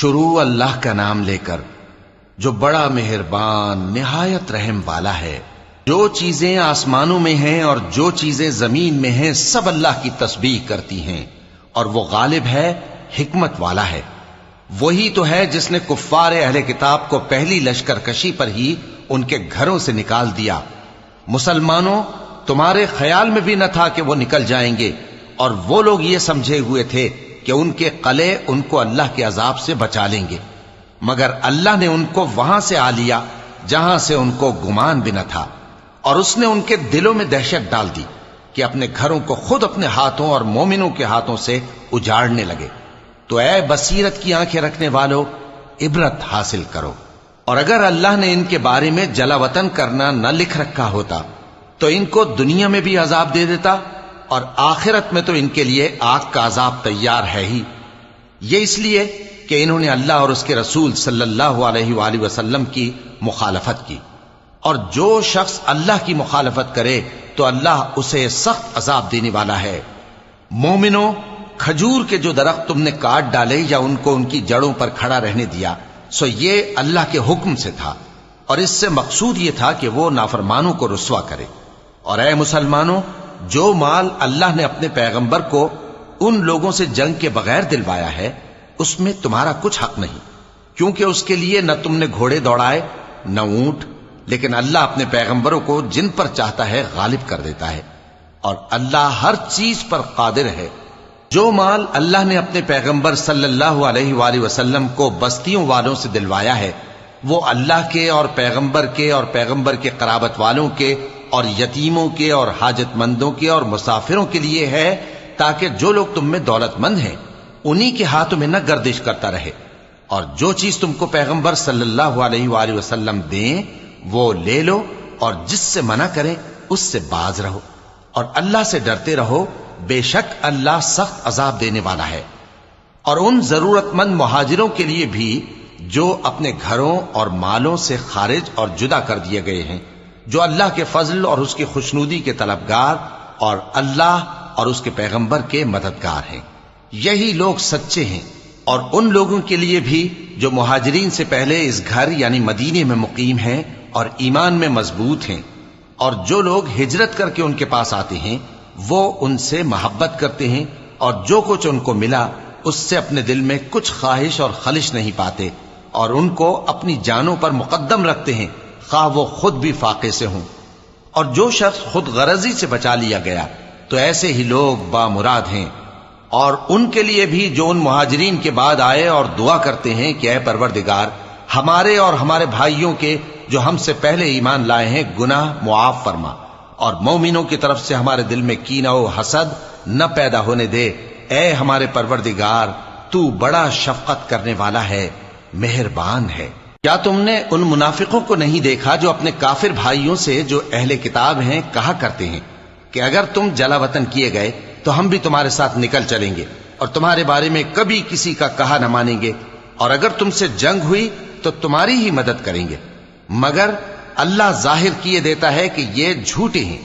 شروع اللہ کا نام لے کر جو بڑا مہربان نہایت رحم والا ہے۔ جو چیزیں آسمانوں میں ہیں اور جو چیزیں زمین میں ہیں سب اللہ کی تسبیح کرتی ہیں، اور وہ غالب ہے، حکمت والا ہے۔ وہی تو ہے جس نے کفار اہل کتاب کو پہلی لشکر کشی پر ہی ان کے گھروں سے نکال دیا۔ مسلمانوں، تمہارے خیال میں بھی نہ تھا کہ وہ نکل جائیں گے، اور وہ لوگ یہ سمجھے ہوئے تھے کہ ان کے قلعے ان کو اللہ کے عذاب سے بچا لیں گے، مگر اللہ نے ان کو وہاں سے آ لیا جہاں سے ان کو گمان بھی نہ تھا، اور اس نے ان کے دلوں میں دہشت ڈال دی کہ اپنے گھروں کو خود اپنے ہاتھوں اور مومنوں کے ہاتھوں سے اجاڑنے لگے۔ تو اے بصیرت کی آنکھیں رکھنے والو، عبرت حاصل کرو۔ اور اگر اللہ نے ان کے بارے میں جلا وطن کرنا نہ لکھ رکھا ہوتا تو ان کو دنیا میں بھی عذاب دے دیتا، اور آخرت میں تو ان کے لیے آگ کا عذاب تیار ہے ہی۔ یہ اس لیے کہ انہوں نے اللہ اور اس کے رسول صلی اللہ علیہ وآلہ وسلم کی مخالفت کی، اور جو شخص اللہ کی مخالفت کرے تو اللہ اسے سخت عذاب دینے والا ہے۔ مومنوں، کھجور کے جو درخت تم نے کاٹ ڈالے یا ان کو ان کی جڑوں پر کھڑا رہنے دیا، سو یہ اللہ کے حکم سے تھا، اور اس سے مقصود یہ تھا کہ وہ نافرمانوں کو رسوا کرے۔ اور اے مسلمانوں، جو مال اللہ نے اپنے پیغمبر کو ان لوگوں سے جنگ کے بغیر دلوایا ہے اس میں تمہارا کچھ حق نہیں، کیونکہ اس کے لیے نہ تم نے گھوڑے دوڑائے نہ اونٹ، لیکن اللہ اپنے پیغمبروں کو جن پر چاہتا ہے غالب کر دیتا ہے، اور اللہ ہر چیز پر قادر ہے۔ جو مال اللہ نے اپنے پیغمبر صلی اللہ علیہ وآلہ وسلم کو بستیوں والوں سے دلوایا ہے وہ اللہ کے اور پیغمبر کے قرابت والوں کے اور یتیموں کے اور حاجت مندوں کے اور مسافروں کے لیے ہے، تاکہ جو لوگ تم میں دولت مند ہیں انہی کے ہاتھوں میں نہ گردش کرتا رہے، اور جو چیز تم کو پیغمبر صلی اللہ علیہ وآلہ وسلم دیں وہ لے لو، اور جس سے منع کریں اس سے باز رہو، اور اللہ سے ڈرتے رہو، بے شک اللہ سخت عذاب دینے والا ہے۔ اور ان ضرورت مند مہاجروں کے لیے بھی جو اپنے گھروں اور مالوں سے خارج اور جدا کر دیے گئے ہیں، جو اللہ کے فضل اور اس کی خوشنودی کے طلبگار اور اللہ اور اس کے پیغمبر کے مددگار ہیں، یہی لوگ سچے ہیں۔ اور ان لوگوں کے لیے بھی جو مہاجرین سے پہلے اس گھر یعنی مدینے میں مقیم ہیں اور ایمان میں مضبوط ہیں، اور جو لوگ ہجرت کر کے ان کے پاس آتے ہیں وہ ان سے محبت کرتے ہیں، اور جو کچھ ان کو ملا اس سے اپنے دل میں کچھ خواہش اور خلش نہیں پاتے، اور ان کو اپنی جانوں پر مقدم رکھتے ہیں خواہ وہ خود بھی فاقے سے ہوں۔ اور جو شخص خود غرضی سے بچا لیا گیا تو ایسے ہی لوگ بامراد ہیں۔ اور ان کے لیے بھی جو ان مہاجرین کے بعد آئے اور دعا کرتے ہیں کہ اے پروردگار ہمارے اور ہمارے بھائیوں کے جو ہم سے پہلے ایمان لائے ہیں گناہ معاف فرما، اور مومنوں کی طرف سے ہمارے دل میں کینہ و حسد نہ پیدا ہونے دے، اے ہمارے پروردگار تو بڑا شفقت کرنے والا ہے، مہربان ہے۔ کیا تم نے ان منافقوں کو نہیں دیکھا جو اپنے کافر بھائیوں سے جو اہل کتاب ہیں کہا کرتے ہیں کہ اگر تم جلا وطن کیے گئے تو ہم بھی تمہارے ساتھ نکل چلیں گے اور تمہارے بارے میں کبھی کسی کا کہا نہ مانیں گے، اور اگر تم سے جنگ ہوئی تو تمہاری ہی مدد کریں گے، مگر اللہ ظاہر کیے دیتا ہے کہ یہ جھوٹے ہیں۔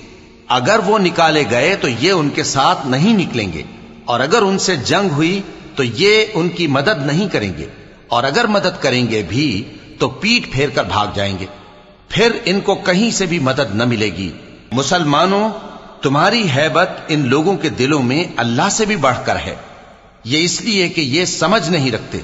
اگر وہ نکالے گئے تو یہ ان کے ساتھ نہیں نکلیں گے، اور اگر ان سے جنگ ہوئی تو یہ ان کی مدد نہیں کریں گے، اور اگر مدد کریں گے بھی تو پیٹ پھیر کر بھاگ جائیں گے، پھر ان کو کہیں سے بھی مدد نہ ملے گی۔ مسلمانوں، تمہاری ہیبت ان لوگوں کے دلوں میں اللہ سے بھی بڑھ کر ہے، یہ اس لیے کہ یہ سمجھ نہیں رکھتے۔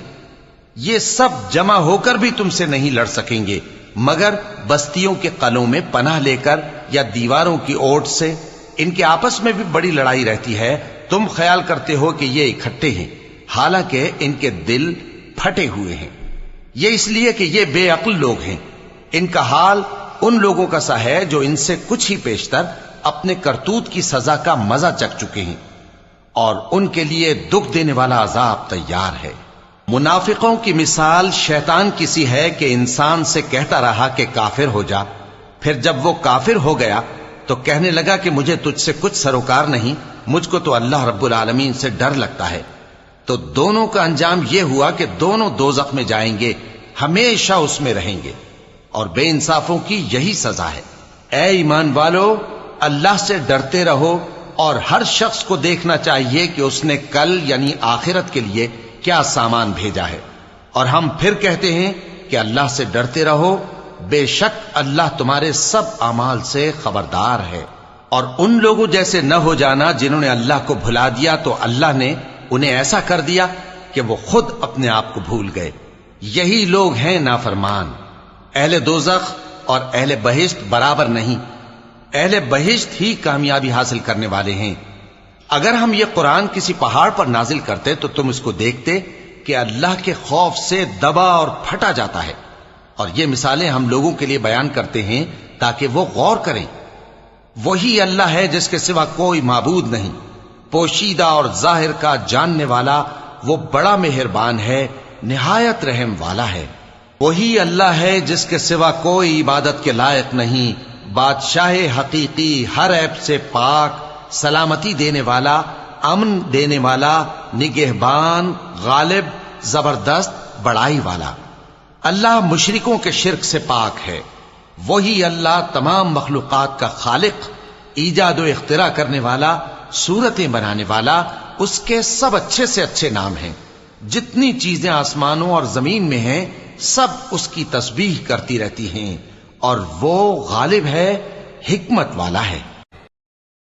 یہ سب جمع ہو کر بھی تم سے نہیں لڑ سکیں گے مگر بستیوں کے قلعوں میں پناہ لے کر یا دیواروں کی اوٹ سے۔ ان کے آپس میں بھی بڑی لڑائی رہتی ہے، تم خیال کرتے ہو کہ یہ اکٹھے ہیں، حالانکہ ان کے دل پھٹے ہوئے ہیں۔ یہ اس لیے کہ یہ بے عقل لوگ ہیں۔ ان کا حال ان لوگوں کا سا ہے جو ان سے کچھ ہی پیشتر اپنے کرتوت کی سزا کا مزہ چکھ چکے ہیں، اور ان کے لیے دکھ دینے والا عذاب تیار ہے۔ منافقوں کی مثال شیطان کی سی ہے کہ انسان سے کہتا رہا کہ کافر ہو جا، پھر جب وہ کافر ہو گیا تو کہنے لگا کہ مجھے تجھ سے کچھ سروکار نہیں، مجھ کو تو اللہ رب العالمین سے ڈر لگتا ہے۔ تو دونوں کا انجام یہ ہوا کہ دونوں دوزخ میں جائیں گے، ہمیشہ اس میں رہیں گے، اور بے انصافوں کی یہی سزا ہے۔ اے ایمان والو، اللہ سے ڈرتے رہو، اور ہر شخص کو دیکھنا چاہیے کہ اس نے کل یعنی آخرت کے لیے کیا سامان بھیجا ہے۔ اور ہم پھر کہتے ہیں کہ اللہ سے ڈرتے رہو، بے شک اللہ تمہارے سب اعمال سے خبردار ہے۔ اور ان لوگوں جیسے نہ ہو جانا جنہوں نے اللہ کو بھلا دیا تو اللہ نے انہیں ایسا کر دیا کہ وہ خود اپنے آپ کو بھول گئے۔ یہی لوگ ہیں نافرمان۔ اہل دوزخ اور اہل بہشت برابر نہیں، اہل بہشت ہی کامیابی حاصل کرنے والے ہیں۔ اگر ہم یہ قرآن کسی پہاڑ پر نازل کرتے تو تم اس کو دیکھتے کہ اللہ کے خوف سے دبا اور پھٹا جاتا ہے۔ اور یہ مثالیں ہم لوگوں کے لیے بیان کرتے ہیں تاکہ وہ غور کریں۔ وہی اللہ ہے جس کے سوا کوئی معبود نہیں، پوشیدہ اور ظاہر کا جاننے والا، وہ بڑا مہربان ہے، نہایت رحم والا ہے۔ وہی اللہ ہے جس کے سوا کوئی عبادت کے لائق نہیں، بادشاہ حقیقی، ہر عیب سے پاک، سلامتی دینے والا، امن دینے والا، نگہبان، غالب، زبردست، بڑائی والا۔ اللہ مشرکوں کے شرک سے پاک ہے۔ وہی اللہ تمام مخلوقات کا خالق، ایجاد و اختراع کرنے والا، صورتیں بنانے والا، اس کے سب اچھے سے اچھے نام ہیں۔ جتنی چیزیں آسمانوں اور زمین میں ہیں سب اس کی تسبیح کرتی رہتی ہیں، اور وہ غالب ہے، حکمت والا ہے۔